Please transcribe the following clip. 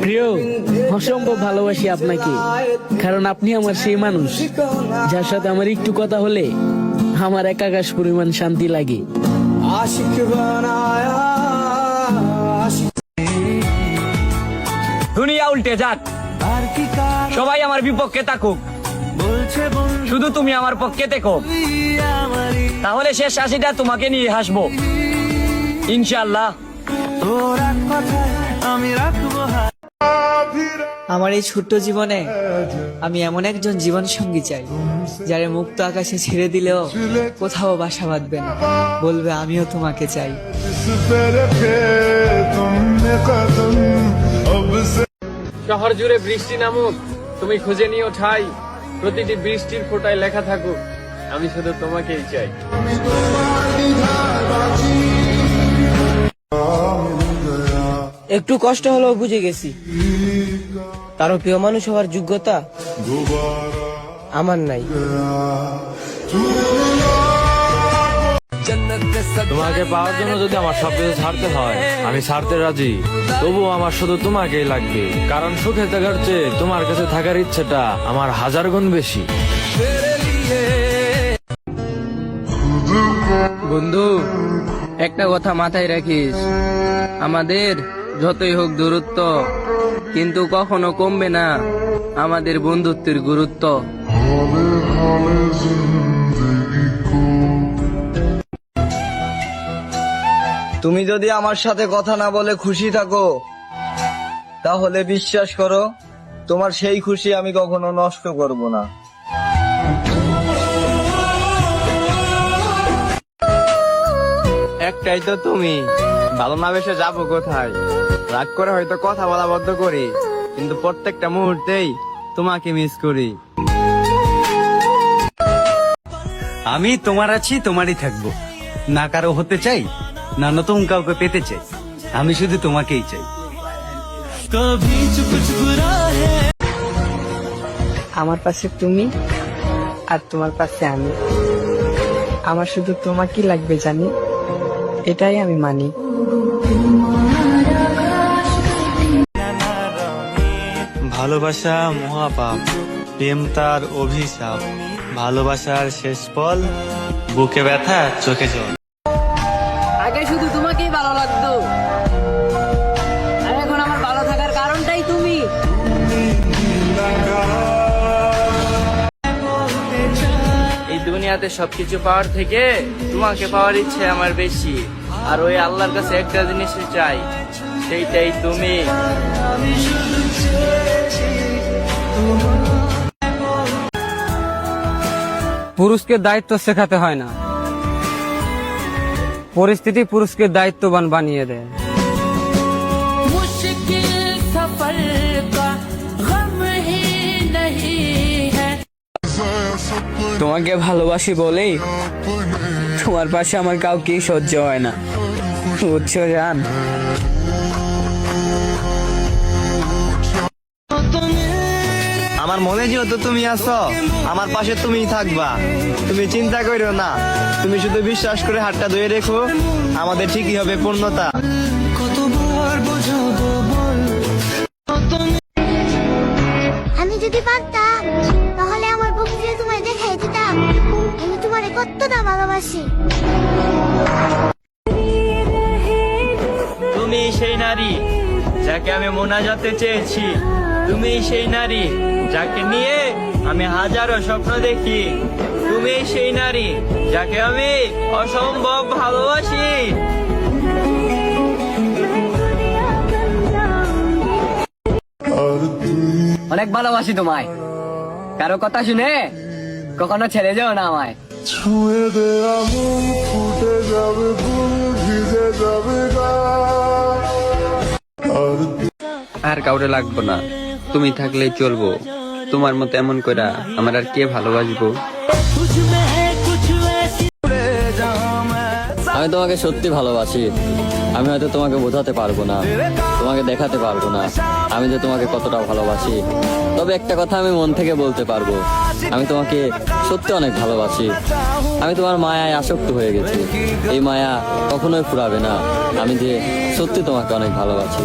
প্রিয়, অসম্ভব ভালোবাসি আপনাকে, কারণ আপনি আমার সেই মানুষ যার সাথে আমার একটু কথা হলে আমার এক আকাশ পরিমাণ শান্তি লাগে। দুনিয়া উল্টে যাক, সবাই আমার বিপক্ষে থাকুক, শুধু তুমি আমার পক্ষে থেকো, তাহলে শেষ হাসিটা তোমাকে নিয়ে হাসবো ইনশাআল্লাহ। আমার এই ছোট্ট জীবনে আমি এমন একজন জীবন সঙ্গী চাই, যারে মুক্ত আকাশে ছেড়ে দিলেও কোথাও বাসা বাঁধবে না, বলবে আমিও তোমাকে চাই। শহর জুড়ে বৃষ্টি নামুক, তুমি খুঁজে নিও ঠাই, প্রতিটি বৃষ্টির ফোঁটায় লেখা থাকুক, আমি শুধু তোমাকেই চাই। একটু কষ্ট হলেও বুঝে গেছি, কারো প্রিয় মানুষ হওয়ার যোগ্যতা আমার নাই। তোমাকে পাওয়ার জন্য যদি আমার সবকিছু ছাড়তে হয়, আমি ছাড়তে রাজি, তবুও আমার শুধু তোমাকেই লাগবে, কারণ সুখে থাকার চেয়ে তোমার কাছে থাকার ইচ্ছেটা আমার 1000 গুণ বেশি। বন্ধু, একটা কথা মাথায় রাখিস, আমাদের যতই হোক দূরত্ব, কিন্তু কখনো কমবে না আমাদের বন্ধুত্বের গুরুত্ব। তুমি যদি আমার সাথে কথা না বলে খুশি থাকো, তাহলে বিশ্বাস করো তোমার সেই খুশি আমি কখনো নষ্ট করব না। একটাই তো তুমি, ভালো না বেসে যাবো কোথায়? রাগ করে হয়তো কথা বলা বন্ধ করি, কিন্তু প্রত্যেকটা মুহূর্তেই তোমাকে মিস করি। আমি তোমার আছি, তোমারই থাকবো, না কারো হতে চাই, না নতুন কাউকে পেতে চাই, আমি শুধু তোমাকেই চাই। আমার পাশে তুমি আর তোমার পাশে আমি, আমার শুধু তোমাকেই লাগবে জানি, এটাই আমি মানি। ভালোবাসা মহাপাপ, প্রেম তার অভিশাপ, ভালোবাসার শেষ ফল বুকে ব্যথা চোখে জল। আগে শুধু তোমাকেই ভালো লাগতো, আর এখন আমার ভালো থাকার কারণটাই তুমি। এই দুনিয়াতে সবকিছু পাওয়ার থেকে তোমাকে পাওয়ার ইচ্ছে আমার বেশি, আর ওই আল্লাহর কাছে একটা জিনিসই চাই, সেইটাই তুমি। পুরুষকে দায়িত্ব শেখাতে হয় না, পরিস্থিতি পুরুষকে দায়িত্ববান বানিয়ে দেয়। তোমাকে ভালোবাসি বলেই তোমার পাশে আমার কাউকে সহ্য হয় না, বুঝছো জান? আমার মনে যেহেতু তুমি আছো, আমার পাশে তুমিই থাকবা, তুমি চিন্তা করো না, তুমি শুধু বিশ্বাস করে হাতটা ধুয়ে রেখো, আমাদের ঠিকই হবে পূর্ণতা। আমি যদি পারতাম তাহলে আমার বুক দিয়ে তোমায় দেখাই দিতাম আমি তোমারে কতটা ভালোবাসি। তুমি সেই নারী যাকে আমি মোনাজাতে চেয়েছি, তুমি সেই নারী যাকে নিয়ে আমি হাজারো স্বপ্ন দেখি, তুমি সেই নারী যাকে আমি অসম্ভব ভালোবাসি। অনেক ভালোবাসি তোমায়, কারো কথা শুনে কখনো ছেড়ে যাও না আমায়। আর কাউরে লাগবো না, তুমি থাকলেই চলবো, তোমার মতো এমন কইরা আমার আর কে ভালোবাসবো? আমি তোমাকে সত্যি ভালোবাসি। আমি হয়তো তোমাকে বোঝাতে পারবো না, তোমাকে দেখাতে পারবো না আমি যে তোমাকে কতটা ভালোবাসি। তবে একটা কথা আমি মন থেকে বলতে পারবো, আমি তোমাকে সত্যি অনেক ভালোবাসি। আমি তোমার মায়ায় আসক্ত হয়ে গেছি। এই মায়া কখনোই ফুরাবে না। আমি যে সত্যি তোমাকে অনেক ভালোবাসি।